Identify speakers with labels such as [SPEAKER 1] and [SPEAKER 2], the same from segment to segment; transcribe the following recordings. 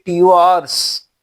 [SPEAKER 1] TORs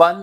[SPEAKER 1] 1,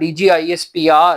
[SPEAKER 1] DGISPR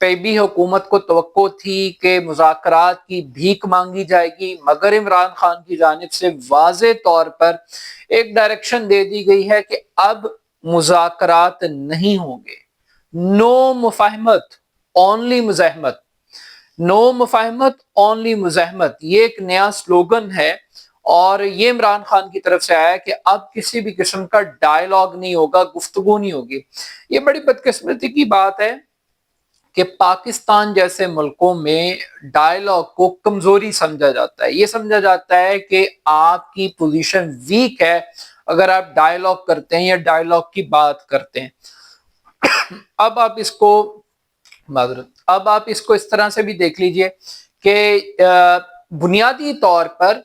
[SPEAKER 1] پہ بھی حکومت کو توقع تھی کہ مذاکرات کی بھیک مانگی جائے گی، مگر عمران خان کی جانب سے واضح طور پر ایک ڈائریکشن دے دی گئی ہے کہ اب مذاکرات نہیں ہوں گے۔ نو مفاہمت اونلی مزاحمت، نو مفاہمت اونلی مزاحمت، یہ ایک نیا سلوگن ہے اور یہ عمران خان کی طرف سے آیا کہ اب کسی بھی قسم کا ڈائیلاگ نہیں ہوگا، گفتگو نہیں ہوگی۔ یہ بڑی بدقسمتی کی بات ہے کہ پاکستان جیسے ملکوں میں ڈائیلاگ کو کمزوری سمجھا جاتا ہے، یہ سمجھا جاتا ہے کہ آپ کی پوزیشن ویک ہے اگر آپ ڈائیلاگ کرتے ہیں یا ڈائیلاگ کی بات کرتے ہیں۔ اب آپ اس کو اس طرح سے بھی دیکھ لیجئے کہ بنیادی طور پر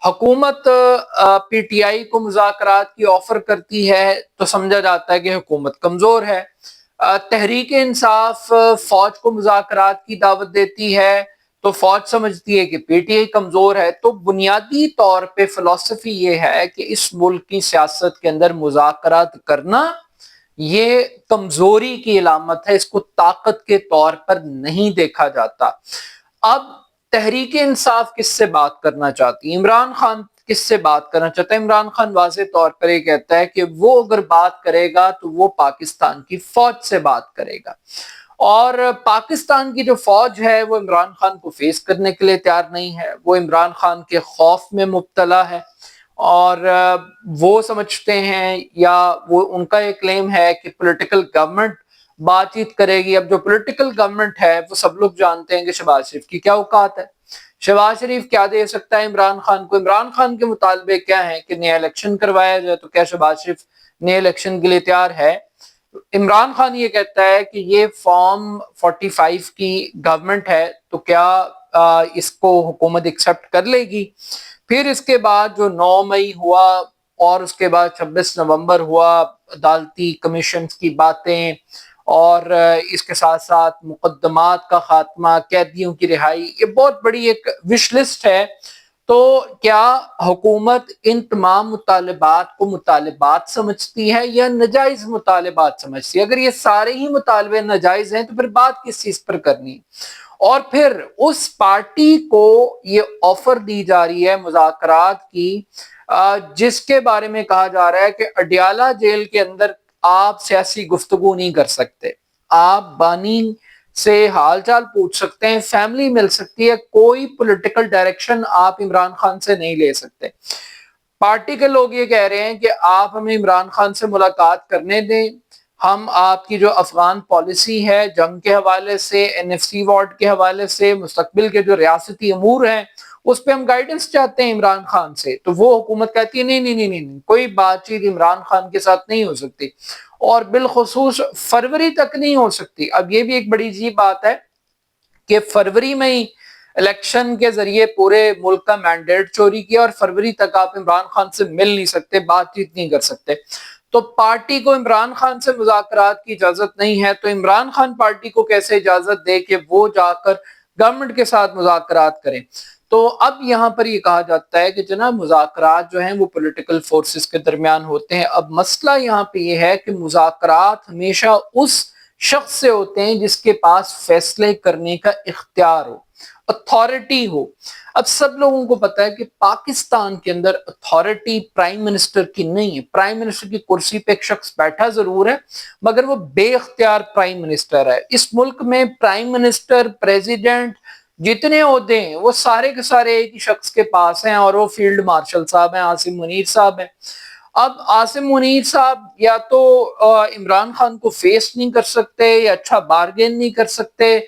[SPEAKER 1] حکومت پی ٹی آئی کو مذاکرات کی آفر کرتی ہے تو سمجھا جاتا ہے کہ حکومت کمزور ہے، تحریک انصاف فوج کو مذاکرات کی دعوت دیتی ہے تو فوج سمجھتی ہے کہ پی ٹی آئی کمزور ہے۔ تو بنیادی طور پہ فلسفی یہ ہے کہ اس ملک کی سیاست کے اندر مذاکرات کرنا یہ کمزوری کی علامت ہے، اس کو طاقت کے طور پر نہیں دیکھا جاتا۔ اب تحریک انصاف کس سے بات کرنا چاہتی ہے؟ عمران خان کس سے بات کرنا چاہتا ہے؟ عمران خان واضح طور پر یہ کہتا ہے کہ وہ اگر بات کرے گا تو وہ پاکستان کی فوج سے بات کرے گا، اور پاکستان کی جو فوج ہے وہ عمران خان کو فیس کرنے کے لیے تیار نہیں ہے، وہ عمران خان کے خوف میں مبتلا ہے، اور وہ سمجھتے ہیں یا وہ ان کا ایک کلیم ہے کہ پولیٹیکل گورنمنٹ بات چیت کرے گی۔ اب جو پولیٹیکل گورنمنٹ ہے وہ سب لوگ جانتے ہیں کہ شہباز شریف کی کیا اوقات ہے، شہباز شریف کیا دے سکتا ہے عمران خان کو، عمران خان کے مطالبے کیا ہیں کہ نیا الیکشن کروایا جائے، تو کیا شہباز شریف نئے الیکشن کے لیے تیار ہے؟ عمران خان یہ کہتا ہے کہ یہ فارم 45 کی گورنمنٹ ہے تو کیا اس کو حکومت ایکسپٹ کر لے گی؟ پھر اس کے بعد جو 9 مئی ہوا اور اس کے بعد 26 نومبر ہوا، عدالتی کمیشنز کی باتیں اور اس کے ساتھ ساتھ مقدمات کا خاتمہ، قیدیوں کی رہائی، یہ بہت بڑی ایک وش لسٹ ہے۔ تو کیا حکومت ان تمام مطالبات کو مطالبات سمجھتی ہے یا ناجائز مطالبات سمجھتی ہے؟ اگر یہ سارے ہی مطالبے ناجائز ہیں تو پھر بات کس چیز پر کرنی؟ اور پھر اس پارٹی کو یہ آفر دی جا رہی ہے مذاکرات کی، جس کے بارے میں کہا جا رہا ہے کہ اڈیالہ جیل کے اندر آپ سیاسی گفتگو نہیں کر سکتے، آپ بانی سے حال چال پوچھ سکتے ہیں، فیملی مل سکتی ہے، کوئی پولیٹیکل ڈائریکشن آپ عمران خان سے نہیں لے سکتے۔ پارٹی کے لوگ یہ کہہ رہے ہیں کہ آپ ہمیں عمران خان سے ملاقات کرنے دیں، ہم آپ کی جو افغان پالیسی ہے، جنگ کے حوالے سے، این ایف سی وارڈ کے حوالے سے، مستقبل کے جو ریاستی امور ہیں اس پہ ہم گائیڈنس چاہتے ہیں عمران خان سے، تو وہ حکومت کہتی ہے نہیں نہیں نہیں نہیں، کوئی بات چیت عمران خان کے ساتھ نہیں ہو سکتی، اور بالخصوص فروری تک نہیں ہو سکتی۔ اب یہ بھی ایک بڑی عجیب بات ہے کہ فروری میں ہی الیکشن کے ذریعے پورے ملک کا مینڈیٹ چوری کیا، اور فروری تک آپ عمران خان سے مل نہیں سکتے، بات چیت نہیں کر سکتے۔ تو پارٹی کو عمران خان سے مذاکرات کی اجازت نہیں ہے، تو عمران خان پارٹی کو کیسے اجازت دے کہ وہ جا کر گورنمنٹ کے ساتھ مذاکرات کریں؟ تو اب یہاں پر یہ کہا جاتا ہے کہ جناب مذاکرات جو ہیں وہ پولیٹیکل فورسز کے درمیان ہوتے ہیں۔ اب مسئلہ یہاں پہ یہ ہے کہ مذاکرات ہمیشہ اس شخص سے ہوتے ہیں جس کے پاس فیصلے کرنے کا اختیار ہو، اتھارٹی ہو۔ اب سب لوگوں کو پتا ہے کہ پاکستان کے اندر اتھارٹی پرائم منسٹر کی نہیں ہے، پرائم منسٹر کی کرسی پہ ایک شخص بیٹھا ضرور ہے مگر وہ بے اختیار پرائم منسٹر ہے۔ اس ملک میں پرائم منسٹر، پریزیڈنٹ، جتنے عہدے ہیں وہ سارے کے سارے ایک ہی شخص کے پاس ہیں، اور وہ فیلڈ مارشل صاحب ہیں، عاصم منیر صاحب ہیں۔ اب عاصم منیر صاحب یا تو عمران خان کو فیس نہیں کر سکتے یا اچھا بارگین نہیں کر سکتے،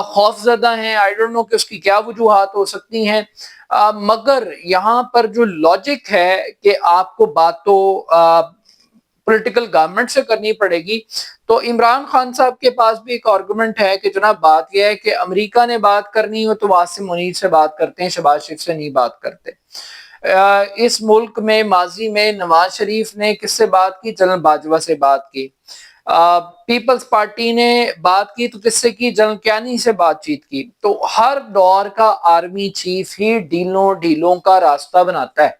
[SPEAKER 1] خوف زدہ ہیں، آئی ڈونٹ نو کہ اس کی کیا وجوہات ہو سکتی ہیں، مگر یہاں پر جو لاجک ہے کہ آپ کو بات تو پولیٹیکل گورنمنٹ سے کرنی پڑے گی، تو عمران خان صاحب کے پاس بھی ایک آرگومنٹ ہے کہ جناب بات یہ ہے کہ امریکہ نے بات کرنی ہو تو عاصم منیر سے بات کرتے ہیں، شہباز شریف سے نہیں بات کرتے۔ اس ملک میں ماضی میں نواز شریف نے کس سے بات کی؟ جنرل باجوہ سے بات کی۔ پیپلز پارٹی نے بات کی تو کس سے کی؟ جنرل کیانی سے بات چیت کی۔ تو ہر دور کا آرمی چیف ہی ڈھیلوں کا راستہ بناتا ہے۔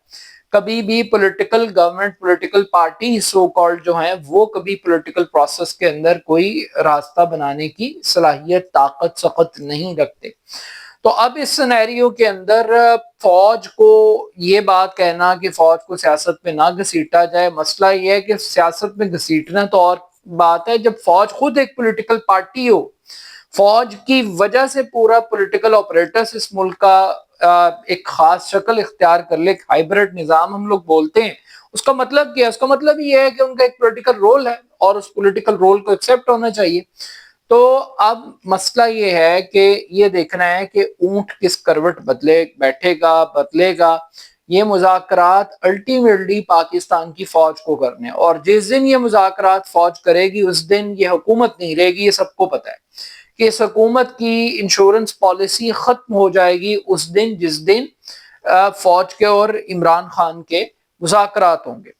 [SPEAKER 1] کبھی بھی political government political party so called جو ہیں وہ کبھی پولیٹیکل پروسیس کے اندر کوئی راستہ بنانے کی صلاحیت طاقت سخت نہیں رکھتے. تو اب اس سینیریو کے اندر فوج کو یہ بات کہنا کہ فوج کو سیاست میں نہ گھسیٹا جائے، مسئلہ یہ ہے کہ سیاست میں گھسیٹنا تو اور بات ہے جب فوج خود ایک پولیٹیکل پارٹی ہو. فوج کی وجہ سے پورا پولیٹیکل آپریٹرز اس ملک کا ایک خاص شکل اختیار کر لے، ہائیبرڈ نظام ہم لوگ بولتے ہیں. اس کا مطلب کیا ہے؟ اس کا مطلب یہ ہے کہ ان کا ایک پولیٹیکل رول ہے اور اس پولیٹیکل رول کو ایکسیپٹ ہونا چاہیے. تو اب مسئلہ یہ ہے کہ یہ دیکھنا ہے کہ اونٹ کس کروٹ بیٹھے گا بدلے گا. یہ مذاکرات الٹیمیٹلی پاکستان کی فوج کو کرنے، اور جس دن یہ مذاکرات فوج کرے گی اس دن یہ حکومت نہیں رہے گی. یہ سب کو پتہ ہے کہ اس حکومت کی انشورنس پالیسی ختم ہو جائے گی اس دن جس دن فوج کے اور عمران خان کے مذاکرات ہوں گے.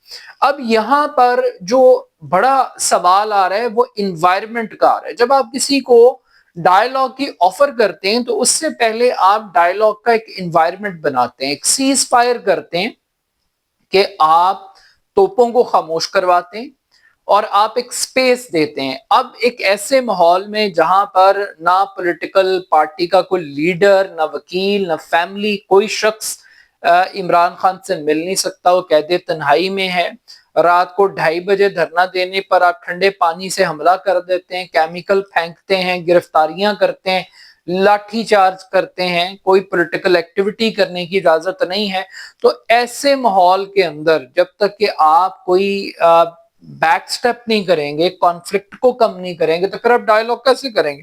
[SPEAKER 1] اب یہاں پر جو بڑا سوال آ رہا ہے وہ انوائرمنٹ کا آ رہا ہے. جب آپ کسی کو ڈائیلاگ کی آفر کرتے ہیں تو اس سے پہلے آپ ڈائیلاگ کا ایک انوائرمنٹ بناتے ہیں، ایک سیز فائر کرتے ہیں کہ آپ توپوں کو خاموش کرواتے ہیں اور آپ ایک سپیس دیتے ہیں. اب ایک ایسے ماحول میں جہاں پر نہ پولیٹیکل پارٹی کا کوئی لیڈر، نہ وکیل، نہ فیملی، کوئی شخص عمران خان سے مل نہیں سکتا، وہ قید تنہائی میں ہے. رات کو 2:30 بجے دھرنا دینے پر آپ ٹھنڈے پانی سے حملہ کر دیتے ہیں، کیمیکل پھینکتے ہیں، گرفتاریاں کرتے ہیں، لاٹھی چارج کرتے ہیں، کوئی پولیٹیکل ایکٹیویٹی کرنے کی اجازت نہیں ہے. تو ایسے ماحول کے اندر جب تک کہ آپ کوئی بیک سٹیپ نہیں کریں گے، کانفلکٹ کو کم نہیں کریں گے، تو پھر آپ ڈائیلاگ کیسے کریں گے؟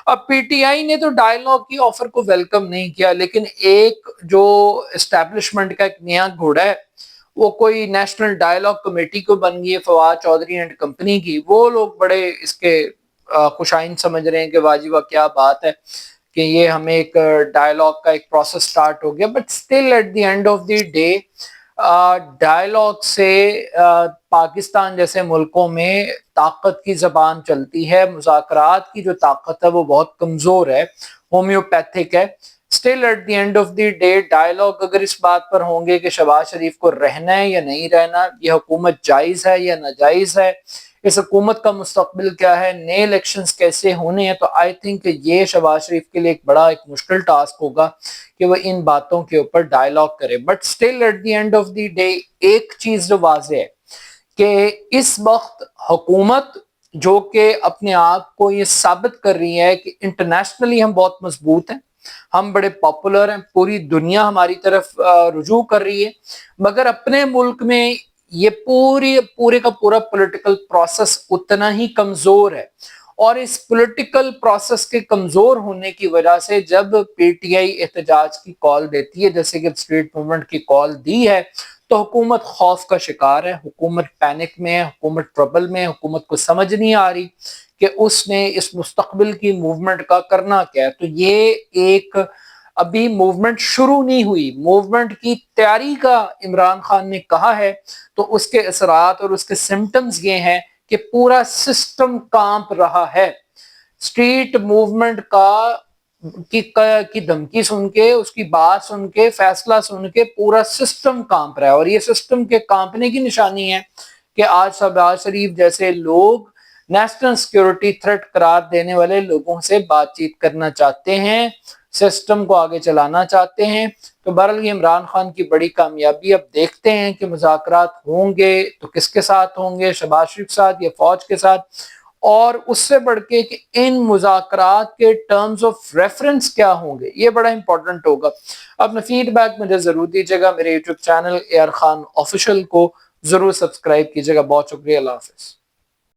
[SPEAKER 1] اب پی ٹی آئی نے تو ڈائیلاگ کی آفر کو ویلکم نہیں کیا، لیکن ایک جو اسٹیبلشمنٹ کا ایک نیا گھوڑا ہے وہ کوئی نیشنل ڈائیلاگ کمیٹی کو بن گئی ہے، فواد چودھری اینڈ کمپنی کی. وہ لوگ بڑے اس کے خوشائند سمجھ رہے ہیں کہ واہ جی واہ کیا بات ہے کہ یہ ہمیں ایک ڈائیلاگ کا ایک پروسیس سٹارٹ ہو گیا. But still at the end of the day dialogue سے پاکستان جیسے ملکوں میں طاقت کی زبان چلتی ہے، مذاکرات کی جو طاقت ہے وہ بہت کمزور ہے، ہومیوپیتھک ہے. Still at the end of the day dialogue اگر اس بات پر ہوں گے کہ شہباز شریف کو رہنا ہے یا نہیں رہنا، یہ حکومت جائز ہے یا ناجائز ہے، اس حکومت کا مستقبل کیا ہے، نئے الیکشنز کیسے ہونے ہیں، تو آئی تھنک یہ شہباز شریف کے لیے ایک بڑا ایک مشکل ٹاسک ہوگا کہ وہ ان باتوں کے اوپر ڈائیلاگ کرے. But still at the end of the day ایک چیز جو واضح ہے کہ اس وقت حکومت جو کہ اپنے آپ کو یہ ثابت کر رہی ہے کہ انٹرنیشنلی ہم بہت مضبوط ہیں، ہم بڑے پاپولر ہیں، پوری دنیا ہماری طرف رجوع کر رہی ہے، مگر اپنے ملک میں یہ پورے کا پورا پولیٹیکل پروسیس اتنا ہی کمزور ہے. اور اس پولیٹیکل پروسیس کے کمزور ہونے کی وجہ سے جب پی ٹی آئی احتجاج کی کال دیتی ہے، جیسے کہ اسٹریٹ موومنٹ کی کال دی ہے، تو حکومت خوف کا شکار ہے، حکومت پینک میں ہے، حکومت ٹربل میں ہے، حکومت کو سمجھ نہیں آ رہی کہ اس نے اس مستقبل کی موومنٹ کا کرنا کیا ہے. تو یہ ایک ابھی موومنٹ شروع نہیں ہوئی، موومنٹ کی تیاری کا عمران خان نے کہا ہے، تو اس کے اثرات اور اس کے سمٹمز یہ ہیں کہ پورا سسٹم کانپ رہا ہے. اسٹریٹ موومنٹ کی دھمکی سن کے، اس کی بات سن کے، فیصلہ سن کے پورا سسٹم کانپ رہا ہے. اور یہ سسٹم کے کانپنے کی نشانی ہے کہ آج شہباز شریف جیسے لوگ نیشنل سیکیورٹی تھریٹ قرار دینے والے لوگوں سے بات چیت کرنا چاہتے ہیں، سسٹم کو آگے چلانا چاہتے ہیں. تو بہرحال یہ عمران خان کی بڑی کامیابی. اب دیکھتے ہیں کہ مذاکرات ہوں گے تو کس کے ساتھ ہوں گے، شہباز شریف کے ساتھ یا فوج کے ساتھ، اور اس سے بڑھ کے کہ ان مذاکرات کے ٹرمز آف ریفرنس کیا ہوں گے، یہ بڑا امپورٹنٹ ہوگا. اپنا فیڈ بیک مجھے ضرور دیجیے گا. میرے YouTube channel AR Khan official کو ضرور سبسکرائب کیجیے گا. بہت شکریہ. اللہ حافظ.